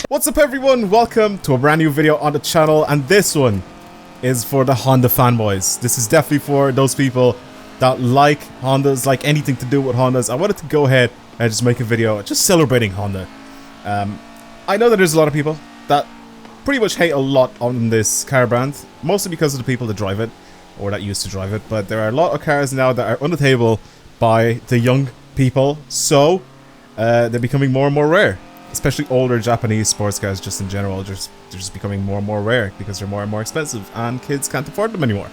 What's up everyone, welcome to a brand new video on the channel, and this one is for the Honda fanboys. This is definitely for those people that like Hondas, like anything to do with Hondas. I wanted to go ahead and just make a video just celebrating Honda. I know that there's a lot of people that pretty much hate a lot on this car brand, mostly because of the people that drive it, or that used to drive it, but there are a lot of cars now that are on the table by the young people, so they're becoming more and more rare. Especially older Japanese sports cars just in general, they're just becoming more and more rare because they're more and more expensive and kids can't afford them anymore.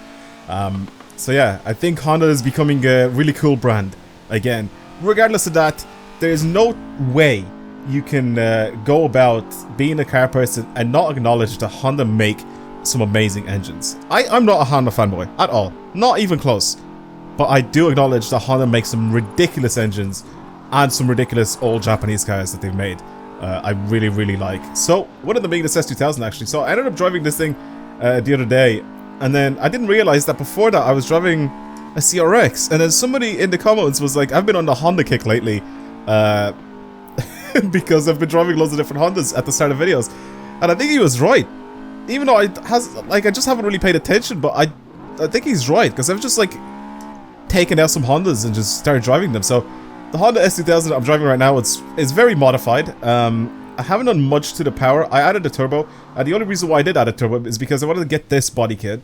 So yeah, I think Honda is becoming a really cool brand again. Regardless of that, there's no way you can go about being a car person and not acknowledge that Honda make some amazing engines. I'm not a Honda fanboy at all, not even close, but I do acknowledge that Honda makes some ridiculous engines and some ridiculous old Japanese cars that they've made. I really like. So one of them being this S2000 actually. So I ended up driving this thing the other day, and then I didn't realize that before that I was driving a CRX, and then somebody in the comments was like, I've been on the Honda kick lately because I've been driving loads of different Hondas at the start of videos, and I think he was right. Even though I just haven't really paid attention, but I think he's right, because I've just like taken out some Hondas and just started driving them. So the Honda S2000 I'm driving right now is very modified. I haven't done much to the power. I added a turbo. The only reason why I did add a turbo is because I wanted to get this body kit,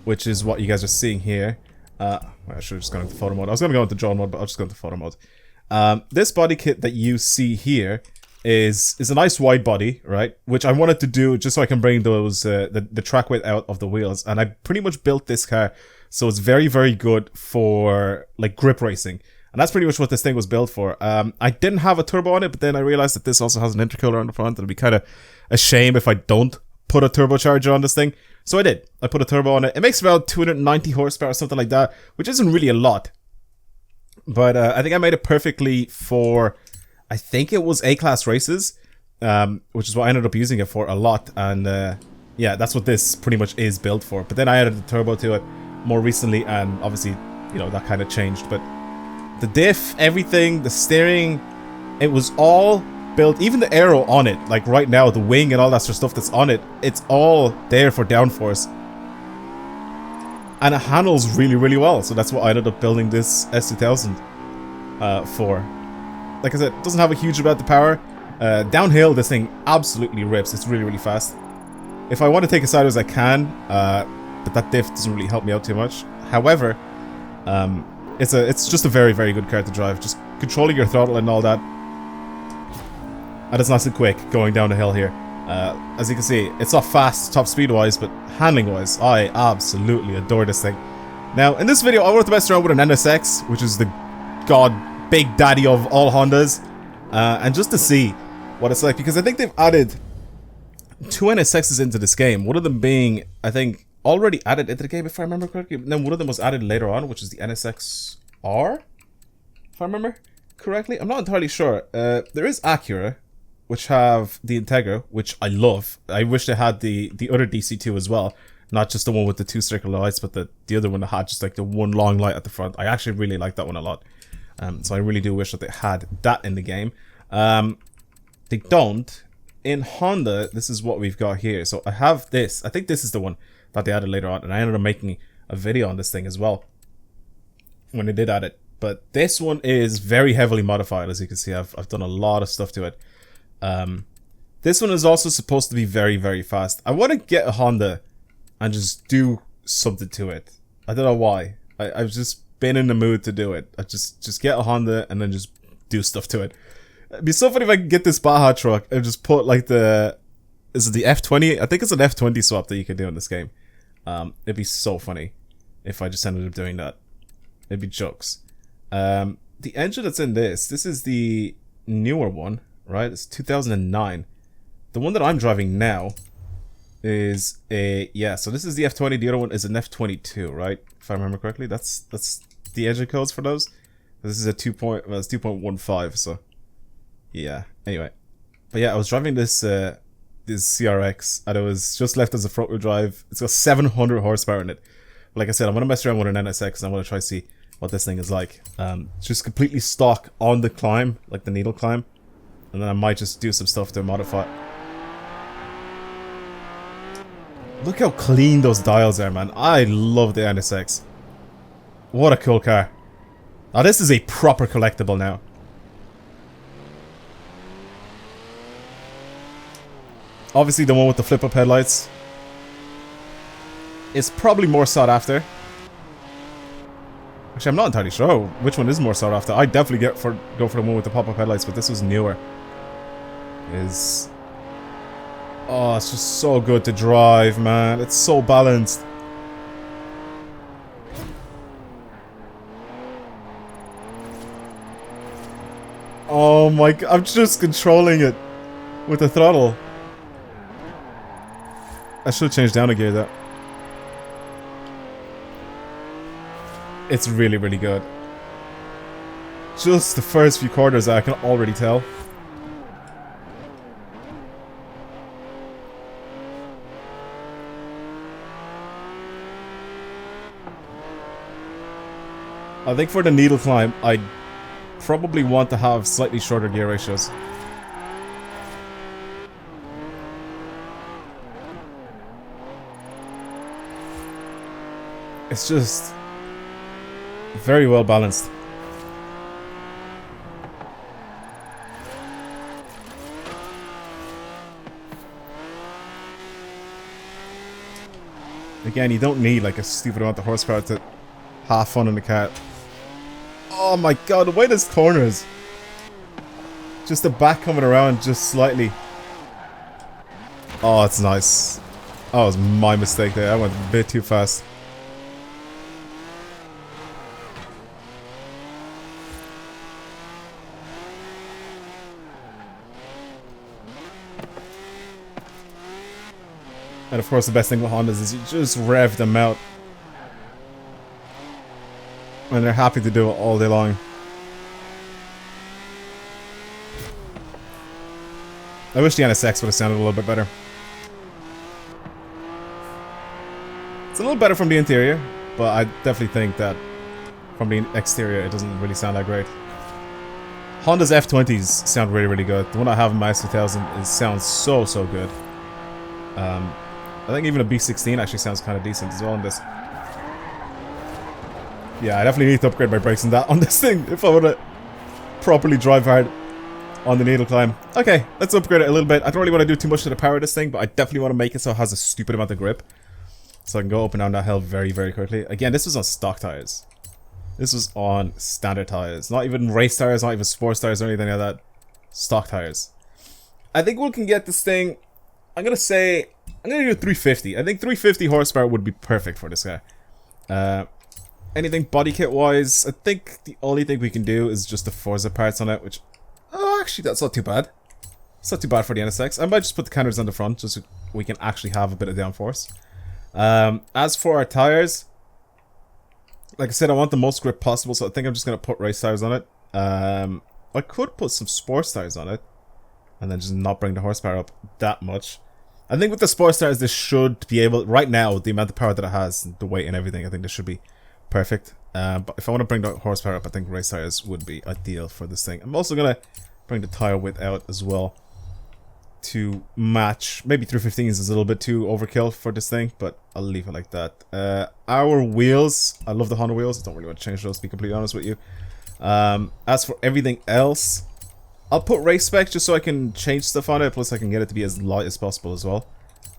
which is what you guys are seeing here. I should have just gone into photo mode. I was going to go into drone mode, but I'll just go into photo mode. This body kit that you see here is a nice wide body, right? Which I wanted to do just so I can bring those the track weight out of the wheels. And I pretty much built this car so it's very good for like grip racing. And that's pretty much what this thing was built for. I didn't have a turbo on it, but then I realized that this also has an intercooler on the front. It'd be kind of a shame if I don't put a turbocharger on this thing. So I did. I put a turbo on it. It makes about 290 horsepower or something like that, which isn't really a lot. But I think I made it perfectly for, I think it was A-class races, which is what I ended up using it for a lot. And yeah, that's what this pretty much is built for. But then I added the turbo to it more recently, and obviously, you know, that kind of changed. But the diff, everything, the steering, it was all built, even the aero on it, like right now, the wing and all that sort of stuff that's on it, it's all there for downforce. And it handles really well, so that's what I ended up building this S2000 for. Like I said, it doesn't have a huge amount of power. Downhill, this thing absolutely rips. It's really fast. If I want to take it sideways, I can, but that diff doesn't really help me out too much. However, it's just a very good car to drive. Just controlling your throttle and all that. And it's nice and quick going down the hill here. As you can see, it's not fast top speed wise, but handling wise, I absolutely adore this thing. Now, in this video, I wanted to mess around with an NSX, which is the big daddy of all Hondas. And just to see what it's like, because I think they've added 2 NSXs into this game. One of them being, I think, already added into the game, if I remember correctly. And then one of them was added later on, which is the NSX-R, if I remember correctly. I'm not entirely sure. There is Acura, which have the Integra, which I love. I wish they had the other DC2 as well. Not just the one with the 2 circular lights, but the other one that had just like the one long light at the front. I actually really like that one a lot. So I really do wish that they had that in the game. They don't. In Honda, this is what we've got here. So I have this. I think this is the one that they added later on, and I ended up making a video on this thing as well when they did add it. But this one is very heavily modified, as you can see. I've done a lot of stuff to it. This one is also supposed to be very fast. I want to get a Honda and just do something to it. I don't know why. I've just been in the mood to do it. I just get a Honda and then just do stuff to it. It'd be so funny if I could get this Baja truck and just put like is it the F20? I think it's an F20 swap that you can do in this game. It'd be so funny if I just ended up doing that. It'd be jokes. The engine that's in this is the newer one, right? It's 2009. The one that I'm driving now is so this is the F20. The other one is an F22, right? If I remember correctly, that's the engine codes for those. This is a 2.15, so yeah. Anyway, but yeah, I was driving this CRX, and it was just left as a front wheel drive. It's got 700 horsepower in it. Like I said, I'm gonna mess around with an NSX, and I'm gonna try to see what this thing is like. It's just completely stock on the climb, like the needle climb. And then I might just do some stuff to modify it. Look how clean those dials are, man. I love the NSX. What a cool car. Now this is a proper collectible now. Obviously the one with the flip-up headlights is probably more sought after. Actually, I'm not entirely sure which one is more sought after. I definitely go for the one with the pop-up headlights, but this was newer. Oh, it's just so good to drive, man. It's so balanced. Oh my god, I'm just controlling it with the throttle. I should change down a gear though. It's really, really good. Just the first few quarters I can already tell. I think for the needle climb, I probably want to have slightly shorter gear ratios. It's just very well balanced. Again, you don't need like a stupid amount of horsepower to have fun in the car. Oh my god, the way this corners. Just the back coming around just slightly. Oh, it's nice. Oh, it was my mistake there. I went a bit too fast. And of course the best thing with Hondas is you just rev them out. And they're happy to do it all day long. I wish the NSX would have sounded a little bit better. It's a little better from the interior, but I definitely think that from the exterior it doesn't really sound that great. Honda's F20s sound really, really good. The one I have in my S2000 sounds so, so good. I think even a B16 actually sounds kind of decent as well in this. Yeah, I definitely need to upgrade my brakes on this thing if I want to properly drive hard on the needle climb. Okay, let's upgrade it a little bit. I don't really want to do too much to the power of this thing, but I definitely want to make it so it has a stupid amount of grip. So I can go up and down that hill very, very quickly. Again, this was on stock tires. This was on standard tires. Not even race tires, not even sports tires or anything like that. Stock tires. I think we can get this thing... I'm going to do 350. I think 350 horsepower would be perfect for this guy. Anything body kit wise, I think the only thing we can do is just the Forza parts on it, which... Oh, actually, that's not too bad. It's not too bad for the NSX. I might just put the counters on the front, just so we can actually have a bit of downforce. As for our tires, like I said, I want the most grip possible, so I think I'm just going to put race tires on it. I could put some sports tires on it, and then just not bring the horsepower up that much. I think with the sports tires, this should be able... Right now, with the amount of power that it has, the weight and everything, I think this should be perfect. But if I want to bring the horsepower up, I think race tires would be ideal for this thing. I'm also going to bring the tire width out as well to match. Maybe 315s is a little bit too overkill for this thing, but I'll leave it like that. Our wheels, I love the Honda wheels. I don't really want to change those, to be completely honest with you. As for everything else, I'll put race spec just so I can change stuff on it, plus I can get it to be as light as possible as well.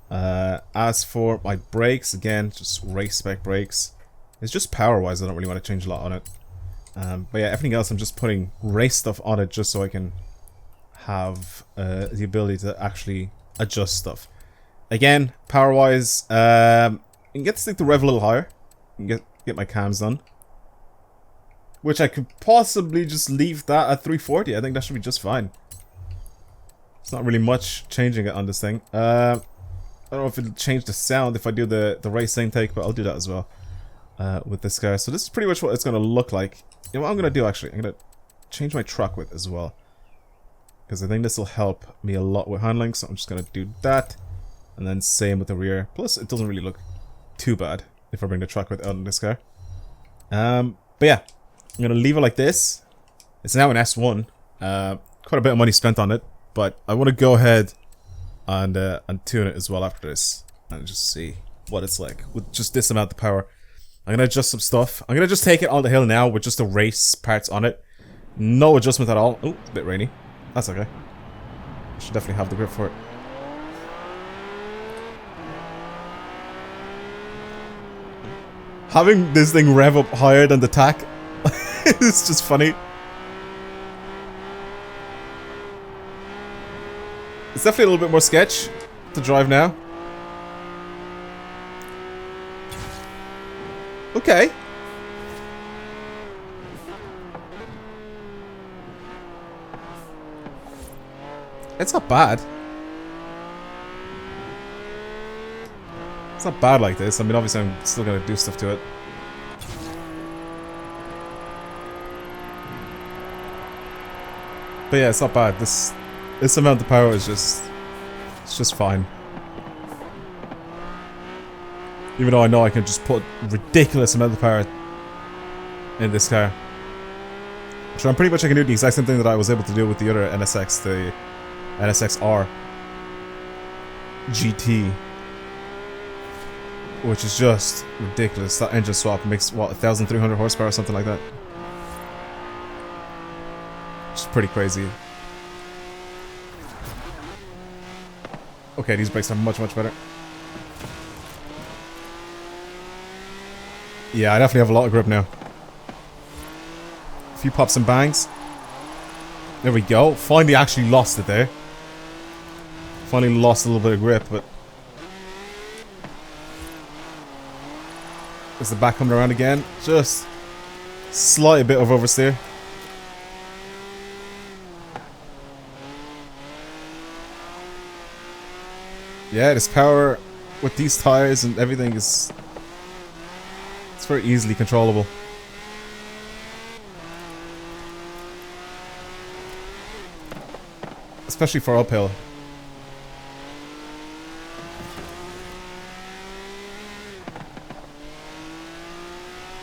As for my brakes, again, just race spec brakes. It's just power-wise, I don't really want to change a lot on it. But yeah, everything else I'm just putting race stuff on it just so I can have the ability to actually adjust stuff. Again, power-wise, I can get this thing to rev a little higher. I can get my cams done. Which I could possibly just leave that at 340. I think that should be just fine. It's not really much changing it on this thing. I don't know if it'll change the sound if I do the race intake, but I'll do that as well. With this guy. So this is pretty much what it's going to look like. You know what I'm going to do actually? I'm going to change my truck width as well. Because I think this will help me a lot with handling. So I'm just going to do that. And then same with the rear. Plus it doesn't really look too bad if I bring the truck width out on this guy. But yeah. I'm going to leave it like this. It's now an S1. Quite a bit of money spent on it, but I want to go ahead and tune it as well after this, and just see what it's like with just this amount of power. I'm gonna adjust some stuff. I'm gonna just take it on the hill now with just the race parts on it. No adjustment at all. Oh, it's a bit rainy. That's okay. I should definitely have the grip for it. Having this thing rev up higher than the tack is just funny. It's definitely a little bit more sketch to drive now. Okay. It's not bad. It's not bad like this. I mean, obviously I'm still gonna do stuff to it. But yeah, it's not bad. This amount of power is it's just fine. Even though I know I can just put ridiculous amount of power in this car. So I'm pretty much I can do the exact same thing that I was able to do with the other NSX, the NSX-R GT. Which is just ridiculous. That engine swap makes, what, 1,300 horsepower or something like that. Which is pretty crazy. Okay, these brakes are much, much better. Yeah, I definitely have a lot of grip now. A few pops and bangs. There we go. Finally actually lost it there. Finally lost a little bit of grip, but... Is the back coming around again? Just slight bit of oversteer. Yeah, this power with these tires and everything is... It's very easily controllable. Especially for uphill.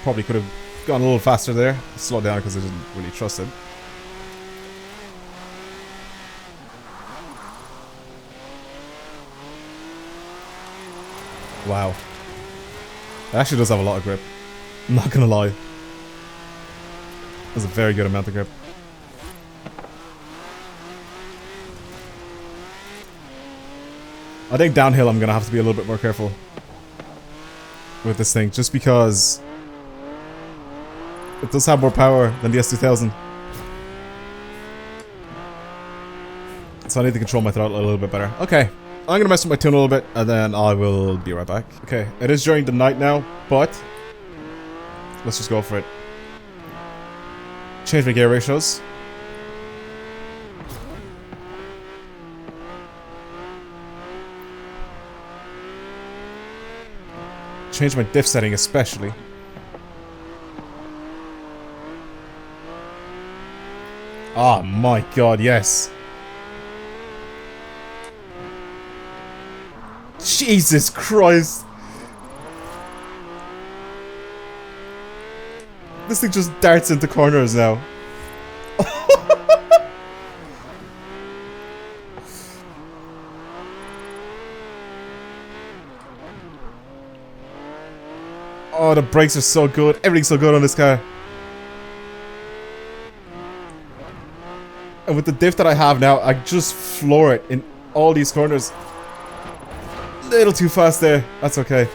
Probably could have gone a little faster there. Slow down because I didn't really trust it. Wow. It actually does have a lot of grip. I'm not gonna lie. That's a very good amount of grip. I think downhill I'm gonna have to be a little bit more careful with this thing, just because it does have more power than the S2000. So I need to control my throttle a little bit better. Okay, I'm gonna mess with my tune a little bit, and then I will be right back. Okay, it is during the night now, but let's just go for it. Change my gear ratios. Change my diff setting especially. Oh my god, yes. Jesus Christ. This thing just darts into corners now. Oh, the brakes are so good. Everything's so good on this car. And with the diff that I have now, I just floor it in all these corners. A little too fast there. That's okay.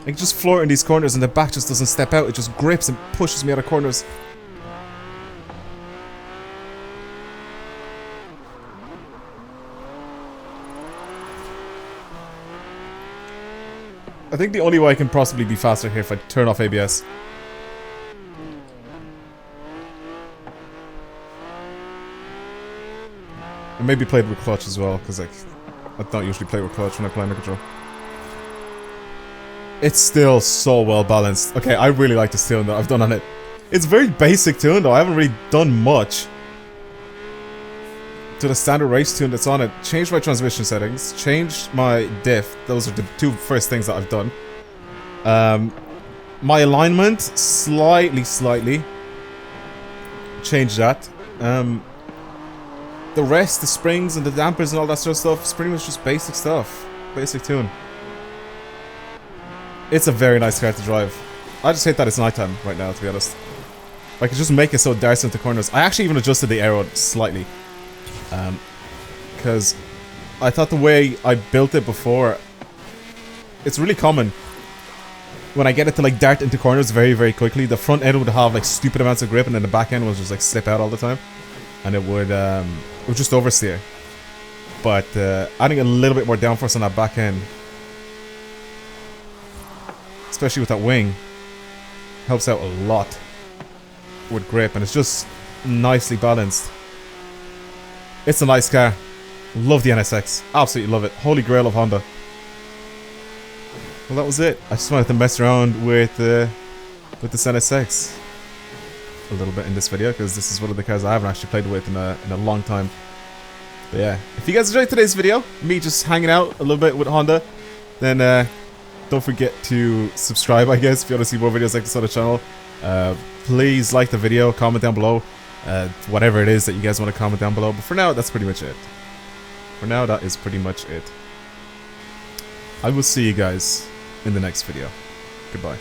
I can just floor it in these corners and the back just doesn't step out. It just grips and pushes me out of corners. I think the only way I can possibly be faster here if I turn off ABS. And maybe played with clutch as well, because like I don't usually play with clutch when I play under control. It's still so well balanced. Okay, I really like this tune that I've done on it. It's very basic tune though. I haven't really done much to the standard race tune that's on it. Changed my transmission settings. Changed my diff. Those are the two first things that I've done. My alignment slightly changed that. the rest, the springs and the dampers and all that sort of stuff, is pretty much just basic stuff. Basic tune. It's a very nice car to drive. I just hate that it's nighttime right now, to be honest. I could just make it so it darts into corners. I actually even adjusted the aero slightly. Because I thought the way I built it before, it's really common when I get it to like dart into corners very, very quickly. The front end would have like stupid amounts of grip, and then the back end would just like slip out all the time, and it would just oversteer. But adding a little bit more downforce on that back end, especially with that wing, helps out a lot with grip, and it's just nicely balanced. It's a nice car. Love the NSX. Absolutely love it. Holy grail of Honda. Well, that was it. I just wanted to mess around with this NSX a little bit in this video, because this is one of the cars I haven't actually played with in a long time. But yeah, if you guys enjoyed today's video, me just hanging out a little bit with Honda, then don't forget to subscribe, I guess, if you want to see more videos like this on the channel. Please like the video, comment down below, whatever it is that you guys want to comment down below. But for now, that's pretty much it. For now, that is pretty much it. I will see you guys in the next video. Goodbye.